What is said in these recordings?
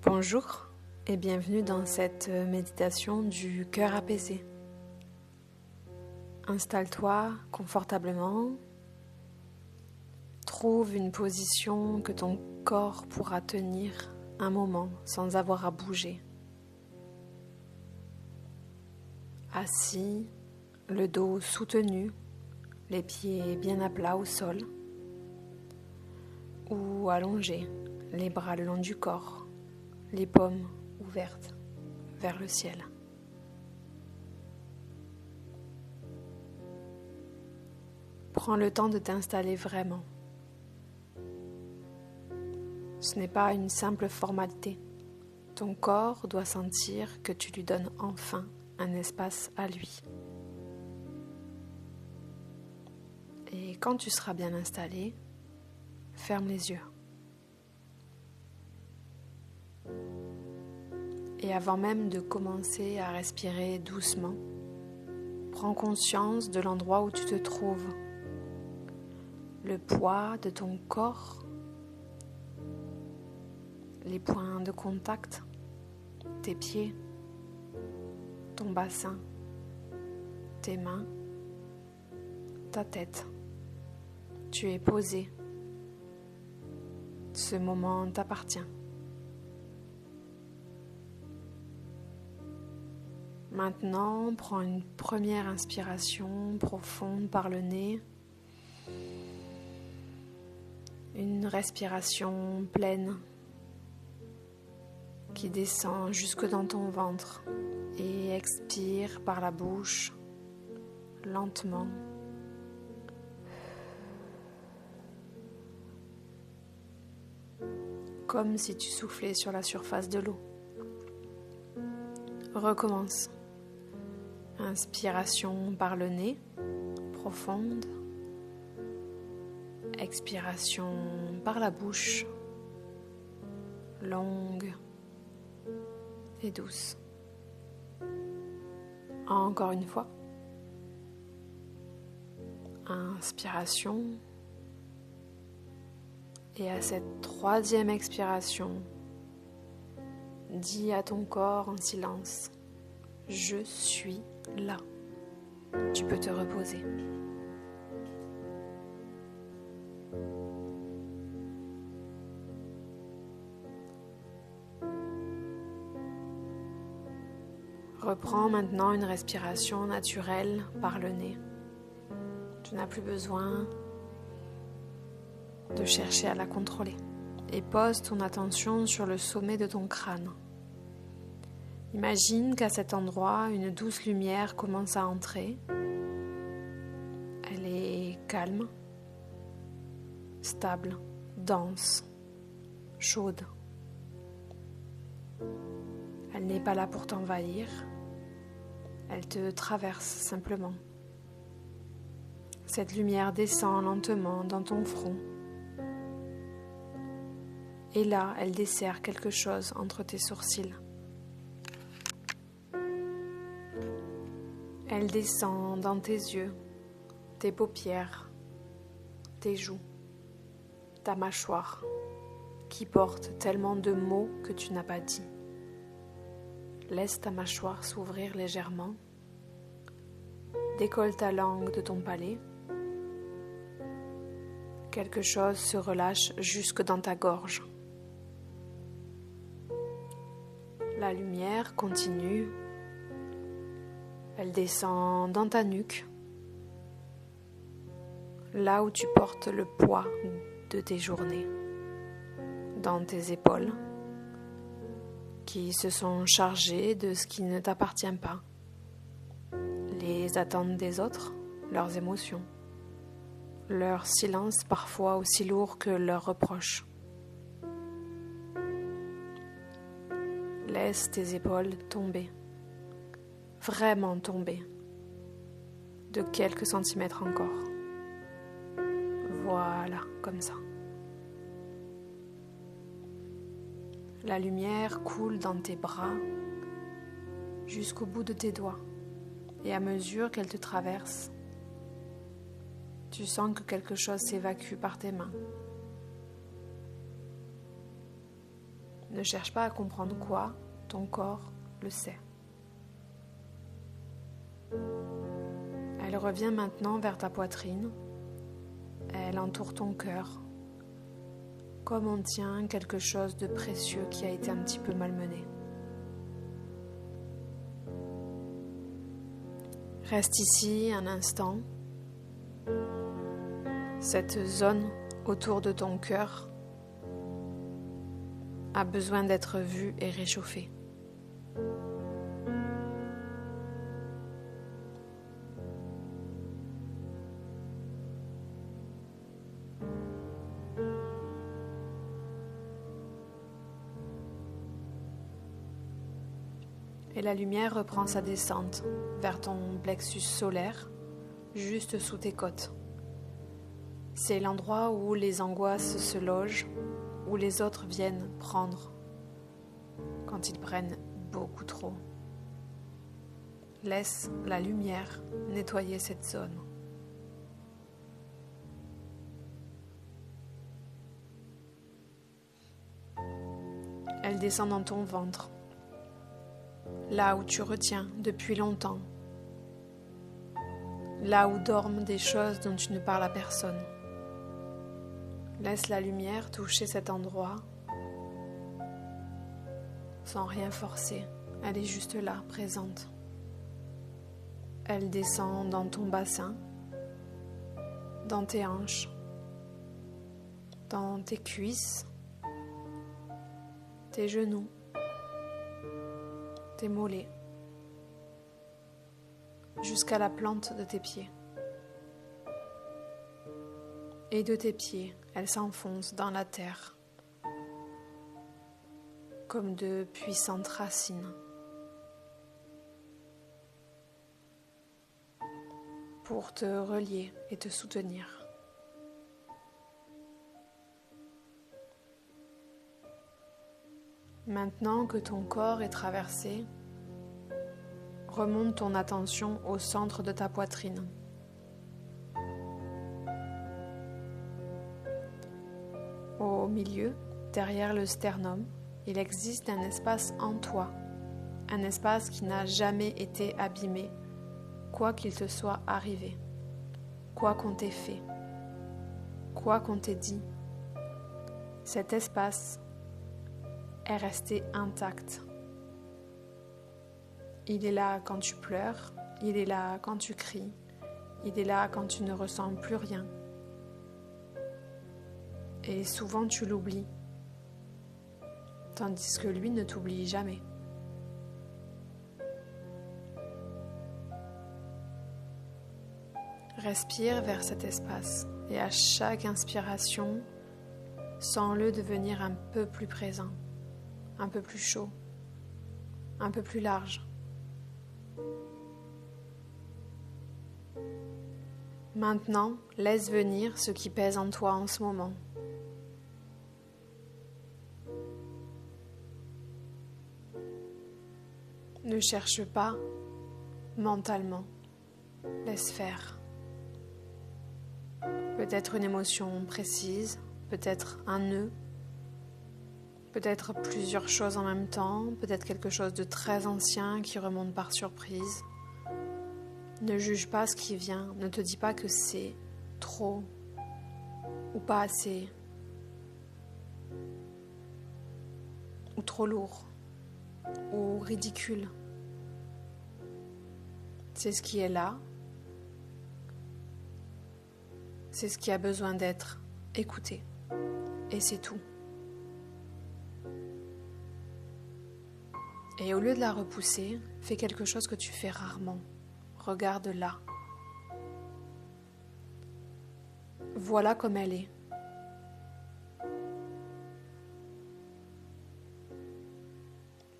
Bonjour et bienvenue dans cette méditation du cœur apaisé. Installe-toi confortablement, trouve une position que ton corps pourra tenir un moment sans avoir à bouger. Assis, le dos soutenu, les pieds bien à plat au sol ou allongé, les bras le long du corps, les paumes ouvertes vers le ciel. Prends le temps de t'installer vraiment. Ce n'est pas une simple formalité. Ton corps doit sentir que tu lui donnes enfin un espace à lui. Et quand tu seras bien installé, ferme les yeux. Et avant même de commencer à respirer doucement, prends conscience de l'endroit où tu te trouves, le poids de ton corps, les points de contact, tes pieds, ton bassin, tes mains, ta tête. Tu es posé. Ce moment t'appartient. Maintenant, prends une première inspiration profonde par le nez. Une respiration pleine qui descend jusque dans ton ventre et expire par la bouche lentement. Comme si tu soufflais sur la surface de l'eau. Recommence. Inspiration par le nez, profonde. Expiration par la bouche, longue et douce. Encore une fois. Inspiration. Et à cette troisième expiration, dis à ton corps en silence, je suis là. Tu peux te reposer. Reprends maintenant une respiration naturelle par le nez. Tu n'as plus besoin de chercher à la contrôler. Et pose ton attention sur le sommet de ton crâne. Imagine qu'à cet endroit, une douce lumière commence à entrer. Elle est calme, stable, dense, chaude. Elle n'est pas là pour t'envahir. Elle te traverse simplement. Cette lumière descend lentement dans ton front. Et là, elle dessert quelque chose entre tes sourcils. Elle descend dans tes yeux, tes paupières, tes joues, ta mâchoire, qui porte tellement de mots que tu n'as pas dit. Laisse ta mâchoire s'ouvrir légèrement. Décolle ta langue de ton palais. Quelque chose se relâche jusque dans ta gorge. La lumière continue. Elle descend dans ta nuque, là où tu portes le poids de tes journées, dans tes épaules, qui se sont chargées de ce qui ne t'appartient pas, les attentes des autres, leurs émotions, leur silence parfois aussi lourd que leurs reproches. Laisse tes épaules tomber, vraiment tomber, de quelques centimètres encore. Voilà, comme ça. La lumière coule dans tes bras jusqu'au bout de tes doigts et à mesure qu'elle te traverse, tu sens que quelque chose s'évacue par tes mains. Ne cherche pas à comprendre quoi, ton corps le sait. Elle revient maintenant vers ta poitrine. Elle entoure ton cœur, comme on tient quelque chose de précieux qui a été un petit peu malmené. Reste ici un instant. Cette zone autour de ton cœur a besoin d'être vue et réchauffée. Et la lumière reprend sa descente vers ton plexus solaire, juste sous tes côtes. C'est l'endroit où les angoisses se logent, où les autres viennent prendre, quand ils prennent beaucoup trop. Laisse la lumière nettoyer cette zone. Elle descend dans ton ventre, là où tu retiens depuis longtemps, là où dorment des choses dont tu ne parles à personne. Laisse la lumière toucher cet endroit sans rien forcer. Elle est juste là, présente. Elle descend dans ton bassin, dans tes hanches, dans tes cuisses, tes genoux, tes mollets, jusqu'à la plante de tes pieds. Et de tes pieds, elle s'enfonce dans la terre, comme de puissantes racines. Pour te relier et te soutenir. Maintenant que ton corps est traversé, remonte ton attention au centre de ta poitrine. Au milieu, derrière le sternum, il existe un espace en toi, un espace qui n'a jamais été abîmé, quoi qu'il te soit arrivé, quoi qu'on t'ait fait, quoi qu'on t'ait dit. Cet espace est resté intact. Il est là quand tu pleures, il est là quand tu cries, il est là quand tu ne ressens plus rien. Et souvent tu l'oublies, tandis que lui ne t'oublie jamais. Respire vers cet espace et à chaque inspiration, sens-le devenir un peu plus présent, un peu plus chaud, un peu plus large. Maintenant, laisse venir ce qui pèse en toi en ce moment. Ne cherche pas mentalement, laisse faire. Peut-être une émotion précise, peut-être un nœud, peut-être plusieurs choses en même temps, peut-être quelque chose de très ancien qui remonte par surprise. Ne juge pas ce qui vient, ne te dis pas que c'est trop ou pas assez ou trop lourd ou ridicule. C'est ce qui est là, c'est ce qui a besoin d'être écouté et c'est tout. Et au lieu de la repousser, fais quelque chose que tu fais rarement. Regarde là. Voilà comme elle est.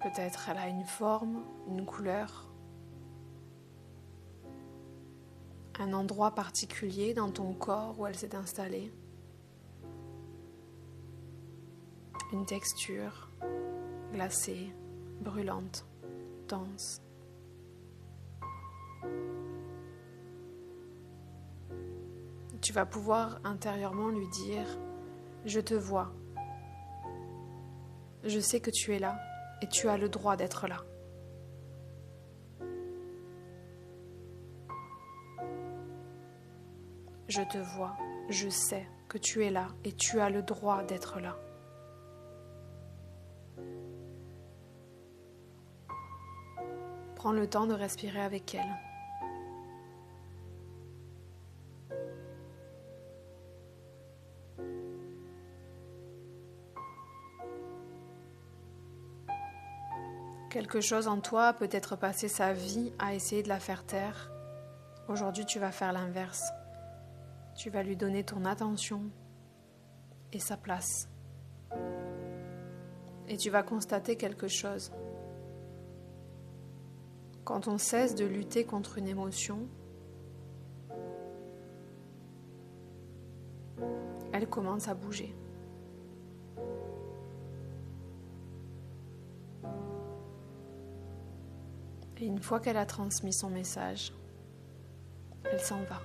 Peut-être elle a une forme, une couleur, un endroit particulier dans ton corps où elle s'est installée, une texture glacée, brûlante, dense. Tu vas pouvoir intérieurement lui dire « Je te vois, Je sais que tu es là et tu as le droit d'être là. Je te vois, je sais que tu es là et tu as le droit d'être là. Prends le temps de respirer avec elle. Quelque chose en toi peut être passé sa vie à essayer de la faire taire. Aujourd'hui, tu vas faire l'inverse. Tu vas lui donner ton attention et sa place. Et tu vas constater quelque chose. Quand on cesse de lutter contre une émotion, elle commence à bouger. Et une fois qu'elle a transmis son message, elle s'en va.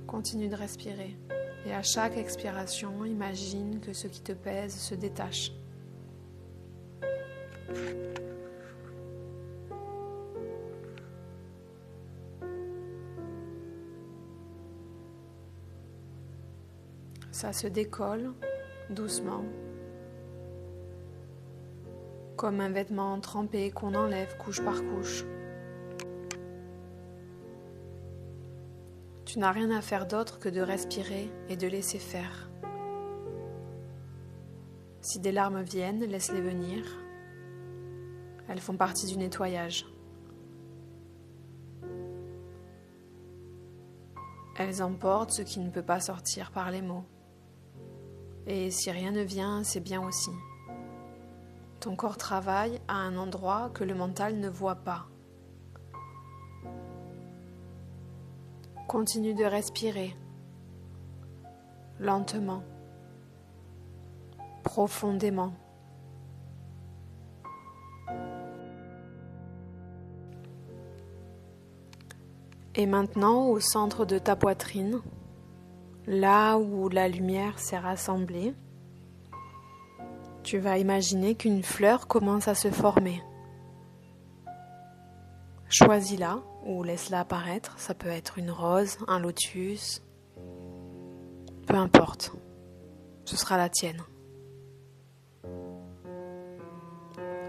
Continue de respirer. Et à chaque expiration, imagine que ce qui te pèse se détache. Ça se décolle doucement, comme un vêtement trempé qu'on enlève couche par couche. Tu n'as rien à faire d'autre que de respirer et de laisser faire. Si des larmes viennent, laisse-les venir. Elles font partie du nettoyage. Elles emportent ce qui ne peut pas sortir par les mots. Et si rien ne vient, c'est bien aussi. Ton corps travaille à un endroit que le mental ne voit pas. Continue de respirer, lentement, profondément. Et maintenant, au centre de ta poitrine, là où la lumière s'est rassemblée, tu vas imaginer qu'une fleur commence à se former. Choisis-la ou laisse-la apparaître, ça peut être une rose, un lotus, peu importe, ce sera la tienne.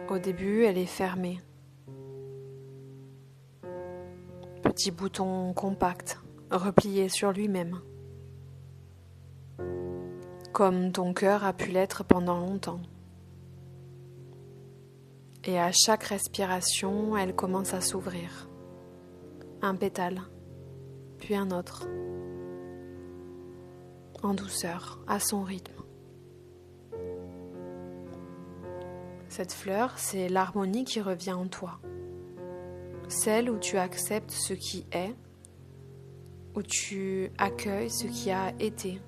Au début, elle est fermée. Petit bouton compact, replié sur lui-même. Comme ton cœur a pu l'être pendant longtemps. Et à chaque respiration, elle commence à s'ouvrir. Un pétale, puis un autre. En douceur, à son rythme. Cette fleur, c'est l'harmonie qui revient en toi. Celle où tu acceptes ce qui est, où tu accueilles ce qui a été,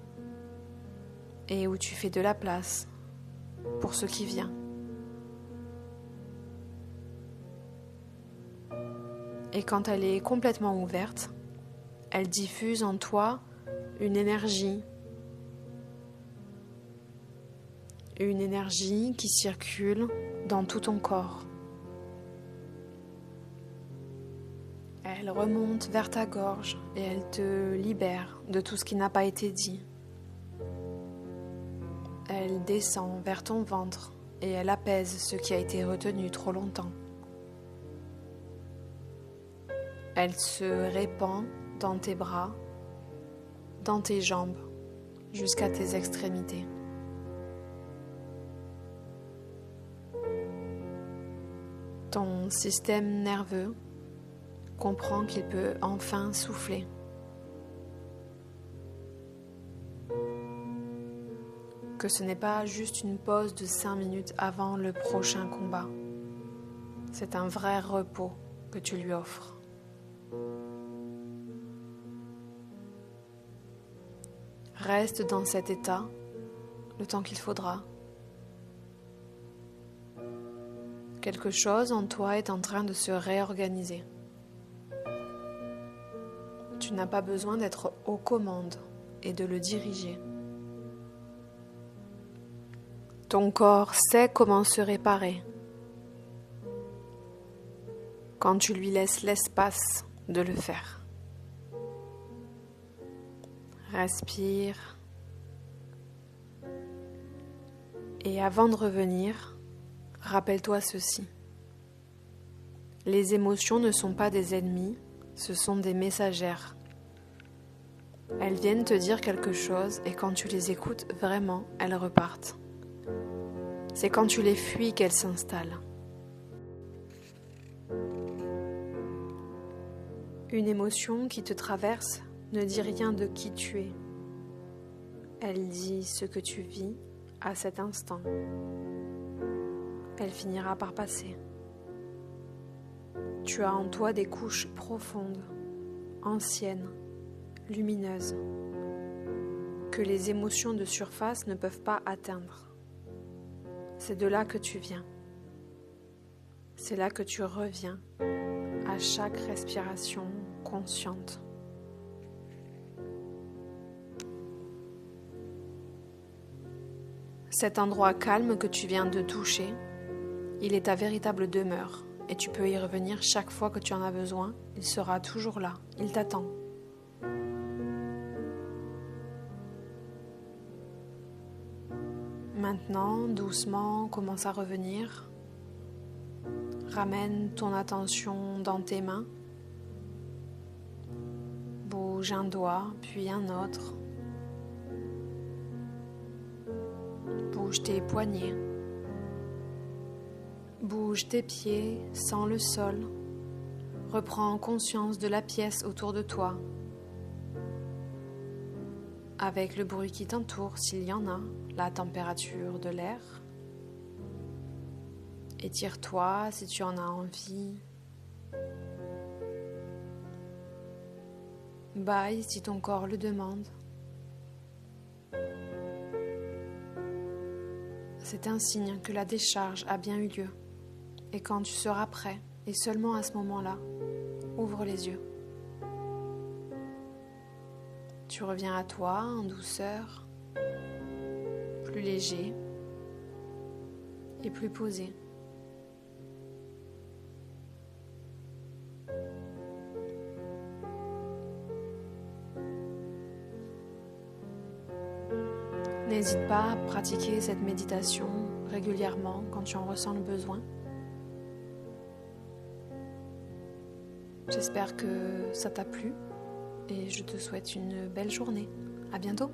et où tu fais de la place pour ce qui vient. Et quand elle est complètement ouverte, elle diffuse en toi une énergie qui circule dans tout ton corps. Elle remonte vers ta gorge et elle te libère de tout ce qui n'a pas été dit. Elle descend vers ton ventre et elle apaise ce qui a été retenu trop longtemps. Elle se répand dans tes bras, dans tes jambes, jusqu'à tes extrémités. Ton système nerveux comprend qu'il peut enfin souffler. Que ce n'est pas juste une pause de 5 minutes avant le prochain combat. C'est un vrai repos que tu lui offres. Reste dans cet état le temps qu'il faudra. Quelque chose en toi est en train de se réorganiser. Tu n'as pas besoin d'être aux commandes et de le diriger. Ton corps sait comment se réparer quand tu lui laisses l'espace de le faire. Respire. Et avant de revenir, rappelle-toi ceci. Les émotions ne sont pas des ennemis, ce sont des messagères. Elles viennent te dire quelque chose et quand tu les écoutes vraiment, elles repartent. C'est quand tu les fuis qu'elles s'installent. Une émotion qui te traverse ne dit rien de qui tu es. Elle dit ce que tu vis à cet instant. Elle finira par passer. Tu as en toi des couches profondes, anciennes, lumineuses, que les émotions de surface ne peuvent pas atteindre. C'est de là que tu viens. C'est là que tu reviens à chaque respiration consciente. Cet endroit calme que tu viens de toucher, il est ta véritable demeure et tu peux y revenir chaque fois que tu en as besoin. Il sera toujours là, il t'attend. Maintenant, doucement, commence à revenir. Ramène ton attention dans tes mains. Bouge un doigt, puis un autre. Bouge tes poignets. Bouge tes pieds sans le sol. Reprends conscience de la pièce autour de toi. Avec le bruit qui t'entoure, s'il y en a, la température de l'air. Étire-toi si tu en as envie. Bâille si ton corps le demande. C'est un signe que la décharge a bien eu lieu. Et quand tu seras prêt, et seulement à ce moment-là, ouvre les yeux. Tu reviens à toi en douceur, plus léger et plus posé. N'hésite pas à pratiquer cette méditation régulièrement quand tu en ressens le besoin. J'espère que ça t'a plu et je te souhaite une belle journée. À bientôt!